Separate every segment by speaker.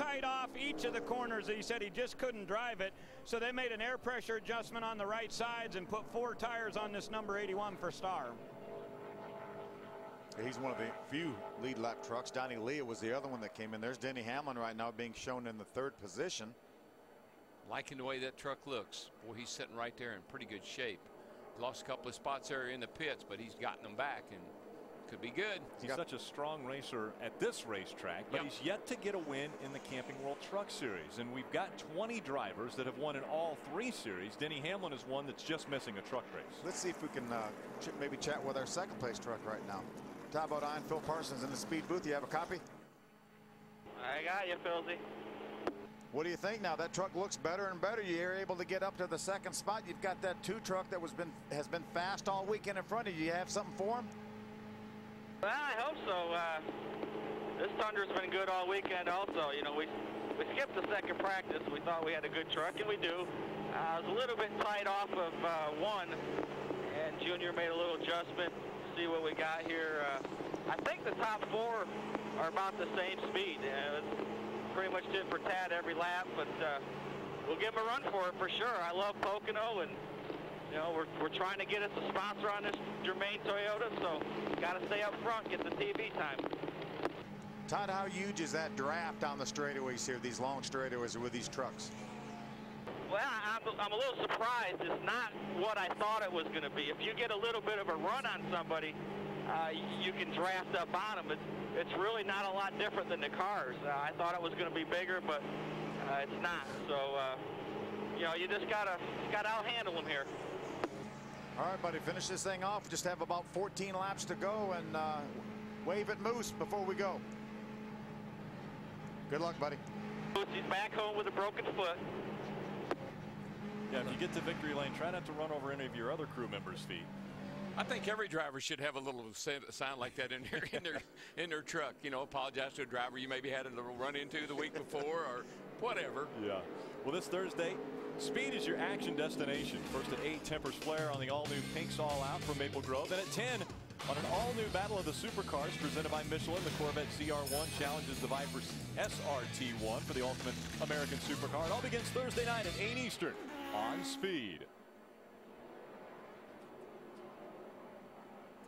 Speaker 1: tight off each of the corners that he said he just couldn't drive it. So they made an air pressure adjustment on the right sides and put 4 tires on this number 81 for Starr.
Speaker 2: He's one of the few lead lap trucks. Donnie Leah was the other one that came in. There's Denny Hamlin right now being shown in the 3rd position.
Speaker 3: Liking the way that truck looks. Boy, he's sitting right there in pretty good shape. Lost a couple of spots there in the pits, but he's gotten them back and could be good.
Speaker 4: He's such a strong racer at this racetrack, but he's yet to get a win in the Camping World Truck Series. And we've got 20 drivers that have won in all 3 series. Denny Hamlin is one that's just missing a truck race.
Speaker 2: Let's see if we can maybe chat with our 2nd place truck right now. Todd Bodine, Phil Parsons in the speed booth. You have a copy?
Speaker 5: I got you, Philzy.
Speaker 2: What do you think now? That truck looks better and better. You're able to get up to the 2nd spot. You've got that 2 truck that has been fast all weekend in front of you. You have something for him?
Speaker 5: Well, I hope so. This Thunder's been good all weekend also. You know, we skipped the 2nd practice. We thought we had a good truck, and we do. I was a little bit tight off of 1, and Junior made a little adjustment. See what we got here. I think the top 4 are about the same speed. Pretty much tit for tat every lap, but we'll give him a run for it for sure. I love Pocono, and you know we're trying to get us a sponsor on this Germain Toyota, so got to stay up front, get the TV time.
Speaker 2: Todd, how huge is that draft on the straightaways here, these long straightaways with these trucks?
Speaker 5: Well, I'm a little surprised. It's not what I thought it was going to be. If you get a little bit of a run on somebody, you can draft up on them. It's really not a lot different than the cars. I thought it was going to be bigger, but it's not. So, you know, you just gotta outhandle them here.
Speaker 2: All right, buddy, finish this thing off. Just have about 14 laps to go, and wave at Moose before we go. Good luck, buddy.
Speaker 5: Moose, he's back home with a broken foot.
Speaker 4: Yeah, if you get to victory lane, try not to run over any of your other crew members' feet.
Speaker 3: I think every driver should have a little sound like that in their truck. You know, apologize to a driver you maybe had a little run into the week before or whatever.
Speaker 4: Yeah. Well, this Thursday, speed is your action destination. First at 8, Tempers Flare on the all-new Pinks All Out from Maple Grove. Then at 10, on an all-new Battle of the Supercars presented by Michelin, the Corvette CR1 challenges the Viper SRT1 for the ultimate American supercar. It all begins Thursday night at 8 Eastern on Speed.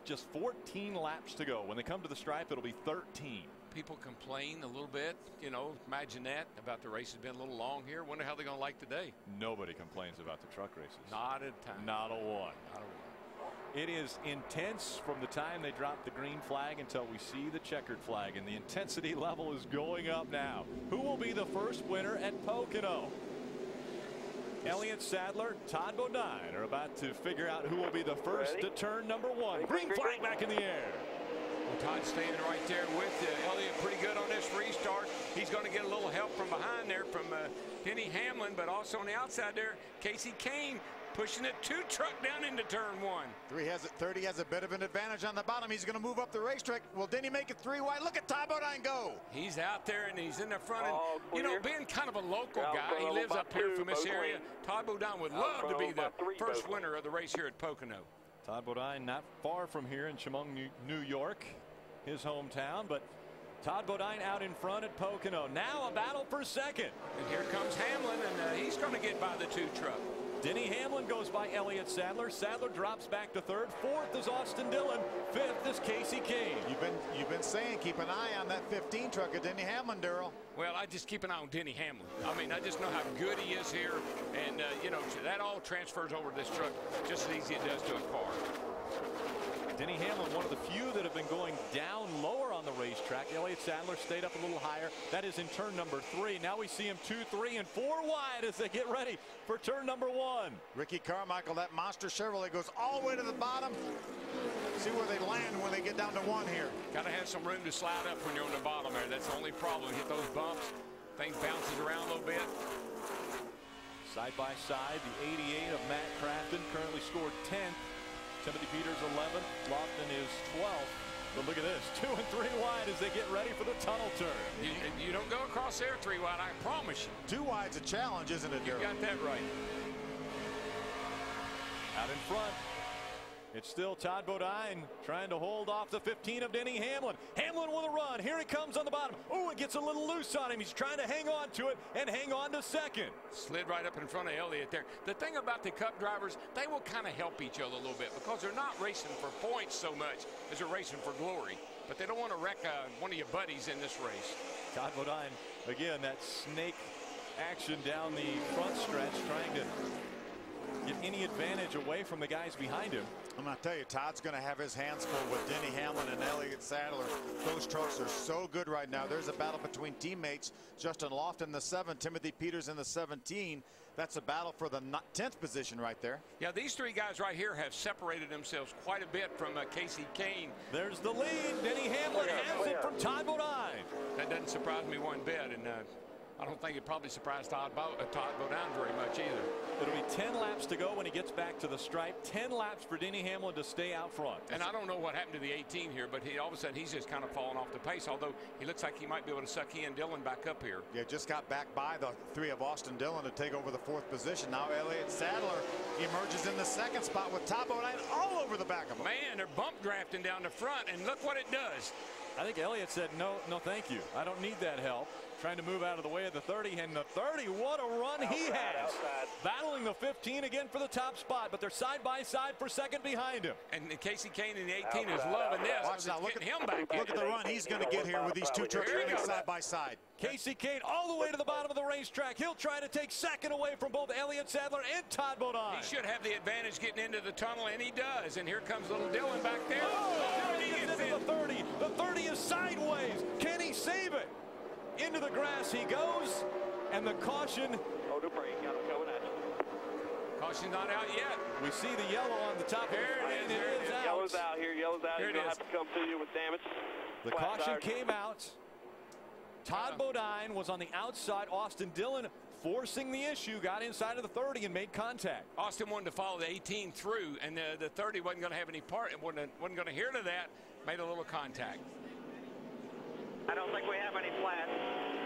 Speaker 4: Just 14 laps to go. When they come to the stripe, it'll be 13.
Speaker 3: People complain a little bit, you know, imagine that, about the race has been a little long here. Wonder how they're going to like today.
Speaker 4: Nobody complains about the truck races.
Speaker 3: Not a time.
Speaker 4: Not a one.
Speaker 3: Not a one.
Speaker 4: It is intense from the time they drop the green flag until we see the checkered flag, and the intensity level is going up now. Who will be the first winner at Pocono? Elliott Sadler, Todd Bodine are about to figure out who will be the first to turn number 1. Green flag back in the air.
Speaker 3: Well, Todd's standing right there with Elliott pretty good on this restart. He's going to get a little help from behind there from Denny Hamlin, but also on the outside there, Casey Kane pushing it 2 truck down into turn 1.
Speaker 2: 30 has a bit of an advantage on the bottom. He's going to move up the racetrack. Will Denny make it 3 wide? Look at Todd Bodine go.
Speaker 3: He's out there and he's in the front. And, you know, being kind of a local guy, he lives up here from this area. Todd Bodine would love to be the first winner of the race here at Pocono.
Speaker 4: Todd Bodine not far from here in Chemung, New York, his hometown, but Todd Bodine out in front at Pocono. Now a battle for second.
Speaker 3: And here comes Hamlin, and he's going to get by the 2 truck.
Speaker 4: Denny Hamlin goes by Elliott Sadler. Sadler drops back to 3rd. 4th is Austin Dillon. 5th is Casey Kane.
Speaker 2: You've been saying keep an eye on that 15 truck of Denny Hamlin, Darrell.
Speaker 3: Well, I just keep an eye on Denny Hamlin. I mean, I just know how good he is here, and you know, that all transfers over to this truck just as easy as it does to a car.
Speaker 4: Denny Hamlin, one of the few that have been going down lower on the racetrack. Elliott Sadler stayed up a little higher. That is in turn number 3. Now we see him 2, 3, and 4 wide as they get ready for turn number 1.
Speaker 2: Ricky Carmichael, that monster Chevrolet, goes all the way to the bottom. See where they land when they get down to 1 here.
Speaker 3: Got to have some room to slide up when you're on the bottom there. That's the only problem. Hit those bumps. Thing bounces around a little bit.
Speaker 4: Side by side, the 88 of Matt Crafton currently scored 10th. Timothy Peters 11th. Lofton is 12th. But look at this, 2 and 3 wide as they get ready for the tunnel turn.
Speaker 3: You don't go across there 3 wide, I promise you.
Speaker 2: 2 wide's a challenge, isn't it,
Speaker 3: You got that right.
Speaker 4: Out in front, It's still Todd Bodine trying to hold off the 15 of Denny Hamlin. Hamlin with a run. Here he comes on the bottom. Oh, it gets a little loose on him. He's trying to hang on to it and hang on to second.
Speaker 3: Slid right up in front of Elliott there. The thing about the Cup drivers, they will kind of help each other a little bit because they're not racing for points so much as they're racing for glory. But they don't want to wreck one of your buddies in this race.
Speaker 4: Todd Bodine, again, that snake action down the front stretch, trying to get any advantage away from the guys behind him.
Speaker 2: I'm going to tell you, Todd's going to have his hands full with Denny Hamlin and Elliott Sadler. Those trucks are so good right now. There's a battle between teammates. Justin Lofton in the 7, Timothy Peters in the 17. That's a battle for the 10th position right there.
Speaker 3: Yeah, these three guys right here have separated themselves quite a bit from Kasey Kahne.
Speaker 4: There's the lead. Denny Hamlin has it from Todd Bodine.
Speaker 3: That doesn't surprise me one bit, and I don't think it probably surprised Todd Bodine very much either.
Speaker 4: It'll be 10 laps to go when he gets back to the stripe. 10 laps for Denny Hamlin to stay out front.
Speaker 3: And I don't know what happened to the 18 here, but all of a sudden he's just kind of fallen off the pace, although he looks like he might be able to suck Ian Dillon back up here.
Speaker 2: Yeah, just got back by the 3 of Austin Dillon to take over the 4th position. Now Elliott Sadler emerges in the 2nd spot with Todd Bodine all over the back of him.
Speaker 3: Man, they're bump drafting down the front, and look what it does.
Speaker 4: I think Elliott said, no, thank you. I don't need that help. Trying to move out of the way of the 30, and the 30, what a run he has. Battling the 15 again for the top spot, but they're side by side for second behind him.
Speaker 3: And Kasey Kahne in the 18 is loving this.
Speaker 2: Watch now, look at the run he's going to get here with these 2 trucks running side by side.
Speaker 4: Kasey Kahne all the way to the bottom of the racetrack. He'll try to take second away from both Elliott Sadler and Todd Bodine.
Speaker 3: He should have the advantage getting into the tunnel, and he does. And here comes little Dillon back there.
Speaker 4: Oh, he gets into the 30. The 30 is sideways. Can he save it? Into the grass he goes, and the caution.
Speaker 5: Oh, the brake, got him coming at you.
Speaker 3: Caution's not out yet.
Speaker 4: We see the yellow on the top.
Speaker 3: There it is.
Speaker 5: It is out. Yellow's out here. Yellow's out. You're going to have to come through you with damage.
Speaker 4: The caution came out. Todd Bodine was on the outside. Austin Dillon forcing the issue, got inside of the 30 and made contact.
Speaker 3: Austin wanted to follow the 18 through, and the 30 wasn't going to have any part. It wasn't going to hear to that. Made a little contact.
Speaker 5: I don't think we have any flat.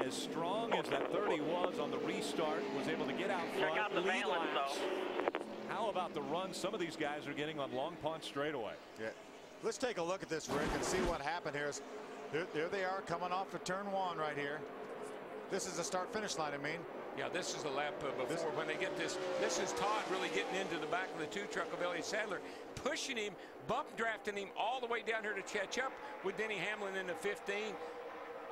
Speaker 4: As strong as that 30 was on the restart, was able to get out front.
Speaker 5: Check out the balance, though.
Speaker 4: How about the run some of these guys are getting on Long Pond straightaway?
Speaker 2: Yeah. Let's take a look at this, Rick, and see what happened here. There they are coming off of turn 1 right here. This is the start-finish line, I mean.
Speaker 3: Yeah, this is the lap before when they get this. This is Todd really getting into the back of the 2 truck of Elliott Sadler, pushing him, bump drafting him all the way down here to catch up with Denny Hamlin in the 15.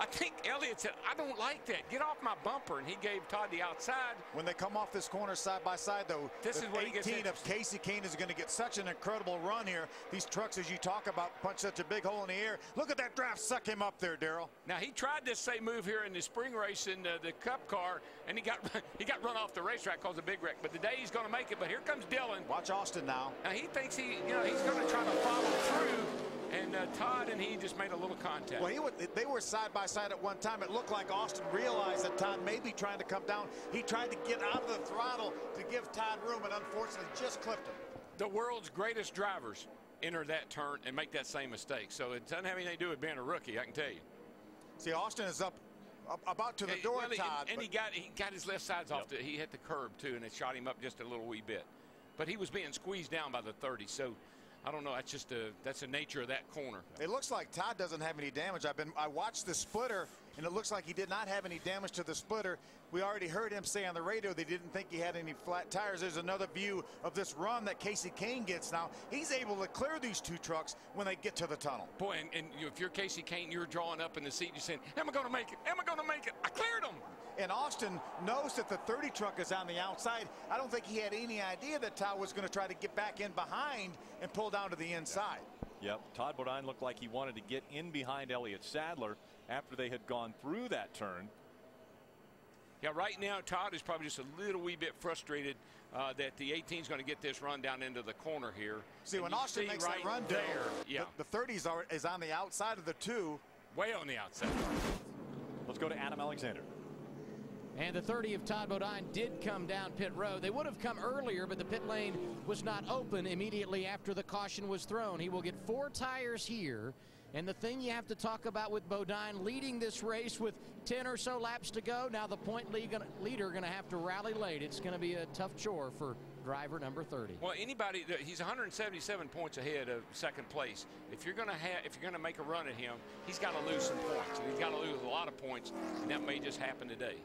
Speaker 3: I think Elliott said, I don't like that. Get off my bumper. And he gave Todd the outside.
Speaker 2: When they come off this corner side by side, though,
Speaker 3: this is what
Speaker 2: 18 of Kasey Kahne is going to get such an incredible run here. These trucks, as you talk about, punch such a big hole in the air. Look at that draft suck him up there, Darrell.
Speaker 3: Now, he tried this same move here in the spring race in the Cup car, and he got run off the racetrack, caused a big wreck. But today he's going to make it. But here comes Dillon.
Speaker 2: Watch Austin now.
Speaker 3: Now, he thinks he's going to try to follow through. And Todd and he just made a little contact.
Speaker 2: Well, they were side by side at one time. It looked like Austin realized that Todd may be trying to come down. He tried to get out of the throttle to give Todd room, and unfortunately just clipped him.
Speaker 3: The world's greatest drivers enter that turn and make that same mistake. So it doesn't have anything to do with being a rookie, I can tell you.
Speaker 2: See, Austin is up about to the door, Todd.
Speaker 3: And he got his left sides off. He hit the curb, too, and it shot him up just a little wee bit. But he was being squeezed down by the 30, so I don't know. That's just that's the nature of that corner.
Speaker 2: It looks like Todd doesn't have any damage. I watched the splitter, and it looks like he did not have any damage to the splitter. We already heard him say on the radio they didn't think he had any flat tires. There's another view of this run that Kasey Kahne gets now. He's able to clear these 2 trucks when they get to the tunnel.
Speaker 3: Boy, and if you're Kasey Kahne, you're drawing up in the seat. You're saying, am I going to make it? Am I going to make it? I cleared him.
Speaker 2: And Austin knows that the 30 truck is on the outside. I don't think he had any idea that Todd was going to try to get back in behind and pull down to the inside.
Speaker 4: Yep. Todd Bodine looked like he wanted to get in behind Elliott Sadler after they had gone through that turn.
Speaker 3: Yeah, right now Todd is probably just a little wee bit frustrated that the 18 is going to get this run down into the corner here.
Speaker 2: See, when Austin makes that run
Speaker 3: there,
Speaker 2: the 30s is on the outside of the 2.
Speaker 3: Way on the outside.
Speaker 4: Let's go to Adam Alexander.
Speaker 6: And the 30 of Todd Bodine did come down pit road. They would have come earlier, but the pit lane was not open immediately after the caution was thrown. He will get 4 tires here. And the thing you have to talk about with Bodine leading this race with 10 or so laps to go, now the point leader going to have to rally late. It's going to be a tough chore for driver number 30.
Speaker 3: Well, anybody, he's 177 points ahead of second place. If you're going to make a run at him, he's got to lose some points. And he's got to lose a lot of points, and that may just happen today.